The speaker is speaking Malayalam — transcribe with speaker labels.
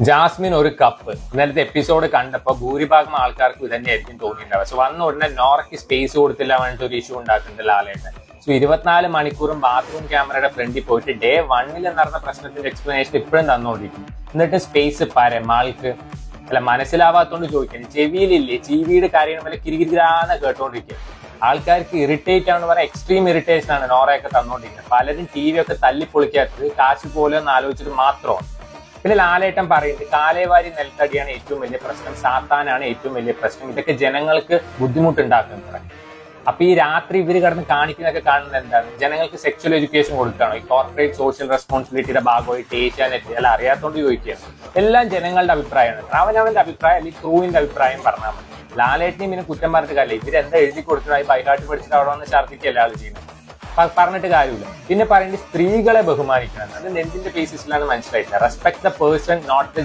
Speaker 1: ജാസ്മിൻ ഒരു കപ്പ് ഇന്നലത്തെ എപ്പിസോഡ് കണ്ടപ്പോൾ ഭൂരിഭാഗം ആൾക്കാർക്ക് ഇത് തന്നെയായിരിക്കും തോന്നിയിട്ടുണ്ടാവുക. പക്ഷെ വന്ന ഉടനെ നോറയ്ക്ക് സ്പേസ് കൊടുത്തില്ല പറഞ്ഞിട്ട് ഒരു ഇഷ്യൂ ഉണ്ടാക്കുന്നുണ്ട് ലാലേട്ടൻ. സോ 24 മണിക്കൂറും ബാത്റൂം ക്യാമറയുടെ ഫ്രണ്ടിൽ പോയിട്ട് ഡേ 1 നടന്ന പ്രശ്നത്തിന്റെ എക്സ്പ്ലനേഷൻ ഇപ്പോഴും തന്നുകൊണ്ടിരിക്കും. എന്നിട്ട് സ്പേസ് ആൾക്ക് അല്ല മനസ്സിലാവാത്തോണ്ട് ചോദിക്കണം. ചെവിയിലില്ലേ ചീവിയുടെ കാര്യങ്ങൾ പോലെ കിരികിരാന്ന് കേട്ടോണ്ടിരിക്കുക. ആൾക്കാർക്ക് ഇറിറ്റേറ്റ് ആണെന്ന് പറയാൻ എക്സ്ട്രീം ഇറിറ്റേഷൻ ആണ് നോറയൊക്കെ തന്നോണ്ടിരിക്കുന്നത്. പലരും ടി വി ഒക്കെ തല്ലിപ്പൊളിക്കാത്തത് കാശ് പോലെ ഒന്ന് ആലോചിച്ചിട്ട് മാത്രമാണ്. പിന്നെ ലാലേട്ടൻ പറയുന്നത് കാലേവാരി നെൽത്തടിയാണ് ഏറ്റവും വലിയ പ്രശ്നം, സാത്താനാണ് ഏറ്റവും വലിയ പ്രശ്നം, ഇതൊക്കെ ജനങ്ങൾക്ക് ബുദ്ധിമുട്ടുണ്ടാക്കുന്നത്. അപ്പൊ ഈ രാത്രി ഇവര് കിടന്ന് കാണിക്കുന്നതൊക്കെ കാണുന്നത് എന്താണ്? ജനങ്ങൾക്ക് സെക്ച്വൽ എഡ്യൂക്കേഷൻ കൊടുക്കുകയാണോ? ഈ കോർപ്പറേറ്റ് സോഷ്യൽ റെസ്പോൺസിബിലിറ്റിയുടെ ഭാഗമായിട്ട് ഏഷ്യാനെറ്റ് അല്ല അറിയാത്തോണ്ട് ചോദിക്കുകയാണ്. എല്ലാം ജനങ്ങളുടെ അഭിപ്രായമാണ്. അവനവന്റെ അഭിപ്രായം അല്ലെങ്കിൽ ക്രൂവിന്റെ അഭിപ്രായം പറഞ്ഞാൽ മതി. ലാലേട്ടനെയും പിന്നെ കുറ്റം പറഞ്ഞിട്ട് കാര്യമില്ല. ഇവരെന്താ എഴുതി കൊടുത്തതായി ബൈഹാർട്ട് പഠിച്ചിട്ട് അവിടെ വന്ന് ഛർദ്ദിക്കല്ല ആൾ ചെയ്യുന്നത്. പറഞ്ഞിട്ട് കാര്യമില്ല. പിന്നെ പറയുന്നത് സ്ത്രീകളെ ബഹുമാനിക്കണം. അത് നെഞ്ചിന്റെ ബേസിസിലാണ് മനസ്സിലായിട്ടില്ല. Respect the person not the